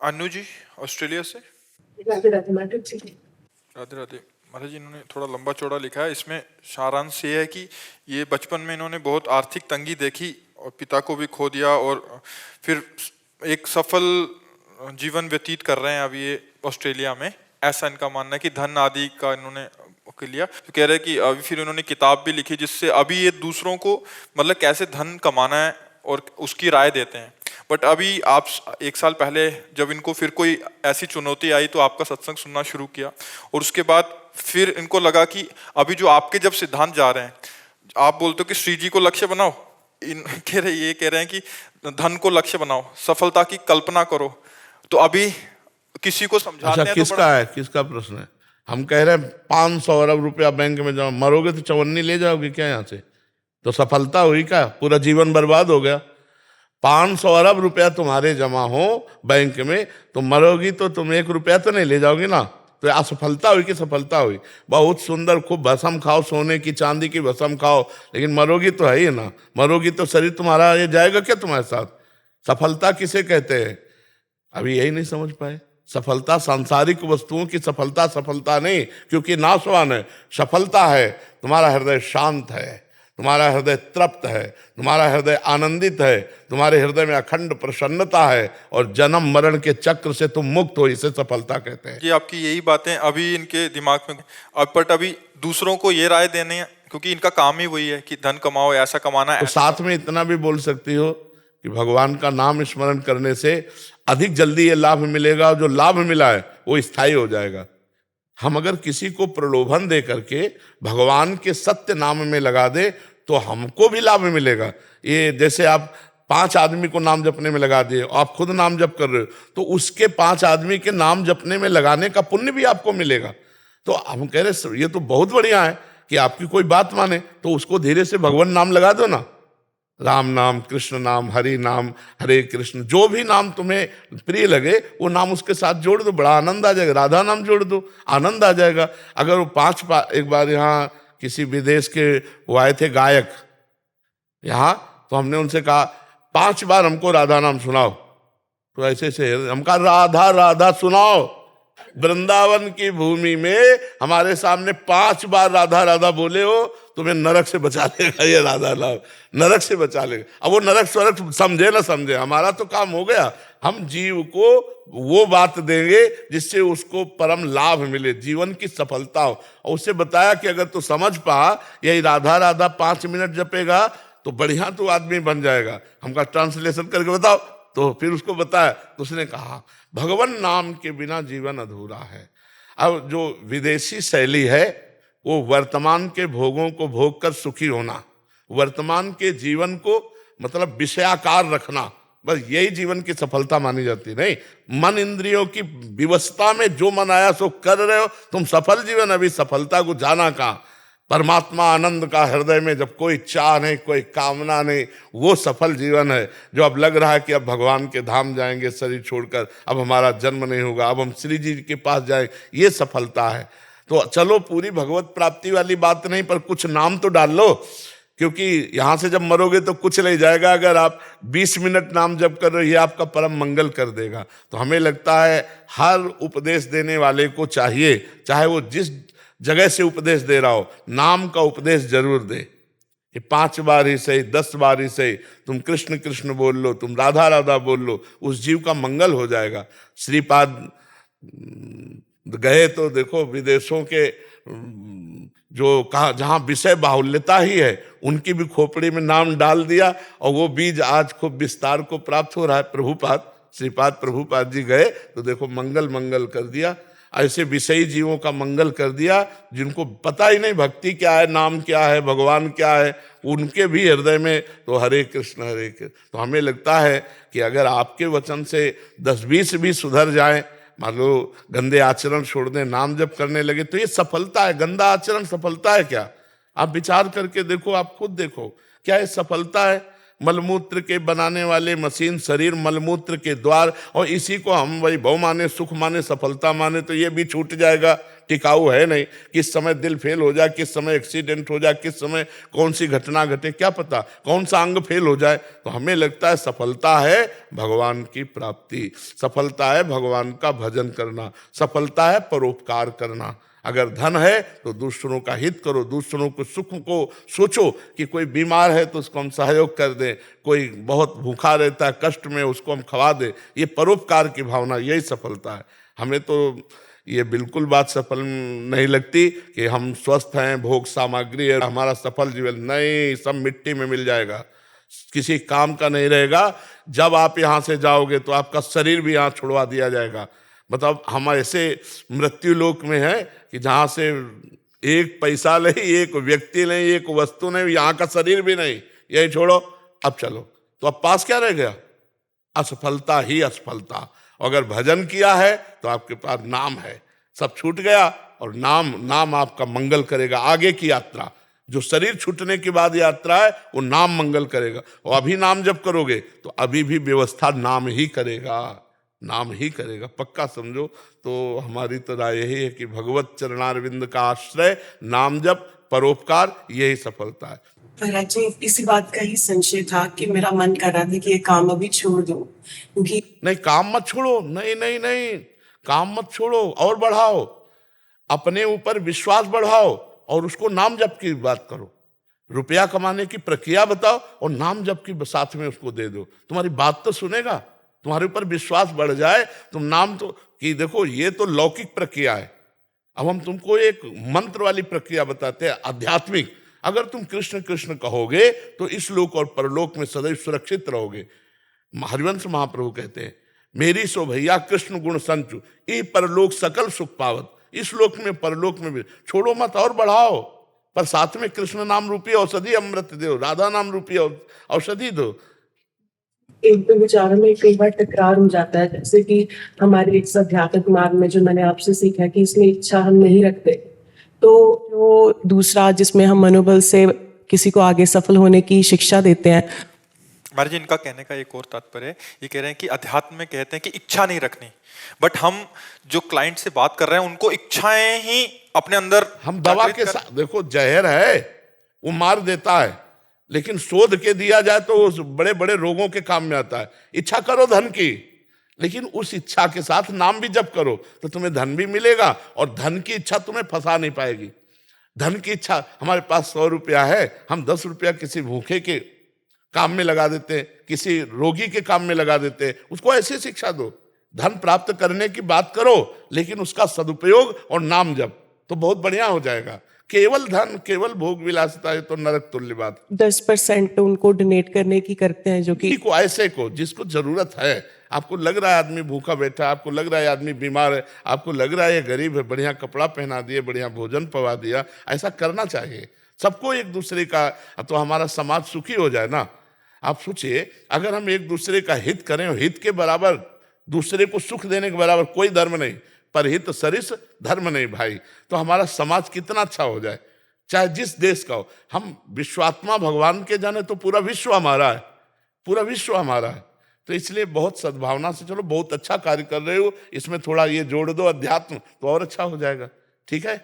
Anu ji, Australia से। Radhe Radhe madam जी। राधे राधे। महाराज जी, इन्होंने थोड़ा लंबा चौड़ा लिखा है, इसमें सारांश ये है कि ये बचपन में इन्होंने बहुत आर्थिक तंगी देखी और पिता को भी खो दिया, और फिर एक सफल जीवन व्यतीत कर रहे हैं अभी ये ऑस्ट्रेलिया में। ऐसा इनका मानना है कि धन आदि का इन्होंने के लिया, तो कह रहे हैं कि अभी फिर इन्होंने किताब भी लिखी जिससे अभी ये दूसरों को मतलब कैसे धन कमाना है और उसकी राय देते हैं। बट अभी आप 1 साल पहले जब इनको फिर कोई ऐसी चुनौती आई तो आपका सत्संग सुनना शुरू किया, और उसके बाद फिर इनको लगा कि अभी जो आपके जब सिद्धांत जा रहे हैं, आप बोलते हो कि श्री जी को लक्ष्य बनाओ, ये कह रहे हैं कि धन को लक्ष्य बनाओ, सफलता की कल्पना करो। तो अभी किसी को समझाते हैं किसका है, किसका प्रश्न है? हम कह रहे हैं 500 अरब रुपया बैंक में जमा, मरोगे तो चवन्नी ले जाओगे क्या यहाँ से? तो सफलता हुई क्या? पूरा जीवन बर्बाद हो गया। 500 अरब रुपया तुम्हारे जमा हो बैंक में, तो मरोगी तो तुम 1 रुपया तो नहीं ले जाओगे ना। तो असफलता हुई कि सफलता हुई? बहुत सुंदर, खूब भस्म खाओ, सोने की चांदी की भस्म खाओ, लेकिन मरोगी तो है ही ना। मरोगी तो शरीर तुम्हारा ये जाएगा क्या तुम्हारे साथ? सफलता किसे कहते हैं? अभी यही नहीं समझ पाए। सफलता सांसारिक वस्तुओं की सफलता सफलता नहीं, क्योंकि नाशवान है। सफलता है तुम्हारा हृदय शांत है, तुम्हारा हृदय तृप्त है, तुम्हारा हृदय आनंदित है, तुम्हारे हृदय में अखंड प्रसन्नता है, और जन्म मरण के चक्र से तुम मुक्त हो, इसे सफलता कहते हैं। ये आपकी यही बातें अभी इनके दिमाग में, अब बट अभी दूसरों को ये राय देने हैं, क्योंकि इनका काम ही वही है कि धन कमाओ, ऐसा कमाना है। तो साथ में इतना भी बोल सकती हो कि भगवान का नाम स्मरण करने से अधिक जल्दी ये लाभ मिलेगा, और जो लाभ मिला है वो स्थायी हो जाएगा। हम अगर किसी को प्रलोभन दे करके भगवान के सत्य नाम में लगा दे तो हमको भी लाभ मिलेगा। ये जैसे आप 5 आदमी को नाम जपने में लगा दिए, आप खुद नाम जप कर रहे हो, तो उसके 5 आदमी के नाम जपने में लगाने का पुण्य भी आपको मिलेगा। तो हम कह रहे ये तो बहुत बढ़िया है कि आपकी कोई बात माने, तो उसको धीरे से भगवान नाम लगा दो ना। राम नाम, कृष्ण नाम, हरि नाम, हरे कृष्ण, जो भी नाम तुम्हें प्रिय लगे वो नाम उसके साथ जोड़ दो, बड़ा आनंद आ जाएगा। राधा नाम जोड़ दो, आनंद आ जाएगा। अगर वो एक बार यहाँ किसी विदेश के वो आए थे गायक यहाँ, तो हमने उनसे कहा 5 बार हमको राधा नाम सुनाओ। तो ऐसे से हम कहा राधा राधा सुनाओ। वृंदावन की भूमि में हमारे सामने 5 बार राधा राधा बोले हो, तुम्हें नरक से बचा लेगा ये राधा नाम, नरक से बचा लेगा। अब वो नरक स्वर्ग समझे ना समझे, हमारा तो काम हो गया। हम जीव को वो बात देंगे जिससे उसको परम लाभ मिले, जीवन की सफलता हो। और उसे बताया कि अगर तू समझ पा, यही राधा राधा 5 मिनट जपेगा तो बढ़िया तू आदमी बन जाएगा। हमका ट्रांसलेशन करके बताओ, तो फिर उसको बताया, तो उसने कहा भगवान नाम के बिना जीवन अधूरा है। अब जो विदेशी शैली है वो वर्तमान के भोगों को भोग कर सुखी होना, वर्तमान के जीवन को मतलब विषयाकार रखना, बस यही जीवन की सफलता मानी जाती। नहीं, मन इंद्रियों की विवशता में जो मन आया सो कर रहे हो, तुम सफल जीवन। अभी सफलता को जाना कहाँ? परमात्मा आनंद का हृदय में जब कोई चाह नहीं, कोई कामना नहीं, वो सफल जीवन है। जो अब लग रहा है कि अब भगवान के धाम जाएंगे शरीर छोड़कर, अब हमारा जन्म नहीं होगा, अब हम श्री जी के पास जाएंगे, ये सफलता है। तो चलो पूरी भगवत प्राप्ति वाली बात नहीं, पर कुछ नाम तो डाल लो, क्योंकि यहाँ से जब मरोगे तो कुछ नहीं जाएगा। अगर आप 20 मिनट नाम जप कर रहे हो, ये आपका परम मंगल कर देगा। तो हमें लगता है हर उपदेश देने वाले को चाहिए, चाहे वो जिस जगह से उपदेश दे रहा हो, नाम का उपदेश जरूर दे। ये 5 बार ही सही, 10 बार ही सही, तुम कृष्ण कृष्ण बोल लो, तुम राधा राधा बोल लो, उस जीव का मंगल हो जाएगा। श्रीपाद गए तो देखो विदेशों के जो कहा जहाँ विषय बाहुल्यता ही है, उनकी भी खोपड़ी में नाम डाल दिया, और वो बीज आज खूब विस्तार को प्राप्त हो रहा है। प्रभुपाद, श्रीपाद प्रभुपाद जी गए तो देखो मंगल मंगल कर दिया। ऐसे विषयी जीवों का मंगल कर दिया जिनको पता ही नहीं भक्ति क्या है, नाम क्या है, भगवान क्या है, उनके भी हृदय में तो हरे कृष्ण हरे कृष्ण। तो हमें लगता है कि अगर आपके वचन से 10-20 भी सुधर जाएं, मान लो गंदे आचरण छोड़ दें, नाम जप करने लगे, तो ये सफलता है। गंदा आचरण सफलता है क्या? आप विचार करके देखो, आप खुद देखो, क्या ये सफलता है? मलमूत्र के बनाने वाले मशीन शरीर मलमूत्र के द्वार, और इसी को हम वही भव माने, सुख माने, सफलता माने, तो ये भी छूट जाएगा। टिकाऊ है नहीं। किस समय दिल फेल हो जाए, किस समय एक्सीडेंट हो जाए, किस समय कौन सी घटना घटे, क्या पता कौन सा अंग फेल हो जाए। तो हमें लगता है सफलता है भगवान की प्राप्ति, सफलता है भगवान का भजन करना, सफलता है परोपकार करना। अगर धन है तो दूसरों का हित करो, दूसरों को सुख को सोचो कि कोई बीमार है तो उसको हम सहयोग कर दें, कोई बहुत भूखा रहता है कष्ट में उसको हम खवा दें। ये परोपकार की भावना, यही सफलता है। हमें तो ये बिल्कुल बात सफल नहीं लगती कि हम स्वस्थ हैं, भोग सामग्री है, हमारा सफल जीवन नहीं, सब मिट्टी में मिल जाएगा, किसी काम का नहीं रहेगा। जब आप यहाँ से जाओगे तो आपका शरीर भी यहाँ छुड़वा दिया जाएगा। मतलब हम ऐसे मृत्यु लोक में है कि जहाँ से एक पैसा नहीं, एक व्यक्ति नहीं, एक वस्तु नहीं, यहाँ का शरीर भी नहीं, यही छोड़ो अब चलो। तो अब पास क्या रह गया? असफलता ही असफलता। अगर भजन किया है तो आपके पास नाम है, सब छूट गया और नाम आपका मंगल करेगा। आगे की यात्रा जो शरीर छूटने के बाद यात्रा है वो नाम मंगल करेगा। और अभी नाम जब करोगे तो अभी भी व्यवस्था नाम ही करेगा, नाम ही करेगा, पक्का समझो। तो हमारी तो राय यही है कि भगवत चरणारविंद का आश्रय, नाम जप, परोपकार, यही सफलता है। महाराज जी, इसी बात का ही संशय था कि मेरा मन कर रहा था कि ये काम अभी छोड़ दूं, क्योंकि नहीं, काम मत छोड़ो, नहीं नहीं नहीं, काम मत छोड़ो और बढ़ाओ, अपने ऊपर विश्वास बढ़ाओ और उसको नाम जप की बात करो। रुपया कमाने की प्रक्रिया बताओ और नाम जप की साथ में उसको दे दो, तुम्हारी बात तो सुनेगा, तुम्हारे ऊपर विश्वास बढ़ जाए। तुम नाम तो कि देखो ये तो लौकिक प्रक्रिया है, अब हम तुमको एक मंत्र वाली प्रक्रिया बताते हैं, आध्यात्मिक। अगर तुम कृष्ण कृष्ण कहोगे तो इस लोक और परलोक में सदैव सुरक्षित रहोगे। हरिवंश महाप्रभु कहते हैं, मेरी सो भैया कृष्ण गुण संचु, ई परलोक सकल सुख पावत। इस लोक में परलोक में भी छोड़ो मत और बढ़ाओ, पर साथ में कृष्ण नाम रूपी औषधि अमृत दो, राधा नाम रूपी औषधि दो। एक दो विचारों में कई बार टकरार हो जाता है, जैसे कि हमारे इस आध्यात्मिक मार्ग में जो मैंने आपसे सीखा कि इसमें इच्छा हम नहीं रखते, तो जो दूसरा जिसमें हम मनोबल से किसी को आगे सफल होने की शिक्षा देते हैं। महाराज जी, इनका कहने का एक और तात्पर्य है, ये कह रहे हैं कि अध्यात्म में कहते हैं कि इच्छा नहीं रखनी, बट हम जो क्लाइंट से बात कर रहे हैं उनको इच्छाएं ही अपने अंदर हम दवा के साथ, देखो जहर है वो मार देता है, लेकिन शोध के दिया जाए तो उस बड़े बड़े रोगों के काम में आता है। इच्छा करो धन की, लेकिन उस इच्छा के साथ नाम भी जप करो तो तुम्हें धन भी मिलेगा, और धन की इच्छा तुम्हें फंसा नहीं पाएगी। धन की इच्छा, हमारे पास 100 रुपया है, हम 10 रुपया किसी भूखे के काम में लगा देते हैं, किसी रोगी के काम में लगा देते हैं, उसको ऐसी शिक्षा दो। धन प्राप्त करने की बात करो, लेकिन उसका सदुपयोग और नाम जप तो बहुत बढ़िया हो जाएगा। केवल धन, केवल भोग विलासिता, ये तो नरक तुल्य बात। 10% उनको डोनेट करने की करते हैं, जो कि को ऐसे को जिसको जरूरत है। आपको लग रहा है आदमी भूखा बैठा है, आपको लग रहा है आदमी बीमार है, आपको लग रहा है ये गरीब है, बढ़िया कपड़ा पहना दिए, बढ़िया भोजन पवा दिया, ऐसा करना चाहिए सबको। एक दूसरे का तो हमारा समाज सुखी हो जाए ना। आप सोचिए, अगर हम एक दूसरे का हित करें, हित के बराबर दूसरे को सुख देने के बराबर कोई धर्म नहीं, पर हित सरिस धर्म नहीं भाई, तो हमारा समाज कितना अच्छा हो जाए, चाहे जिस देश का हो। हम विश्वात्मा भगवान के जाने तो पूरा विश्व हमारा है, पूरा विश्व हमारा है। तो इसलिए बहुत सद्भावना से चलो, बहुत अच्छा कार्य कर रहे हो, इसमें थोड़ा ये जोड़ दो अध्यात्म तो और अच्छा हो जाएगा। ठीक है।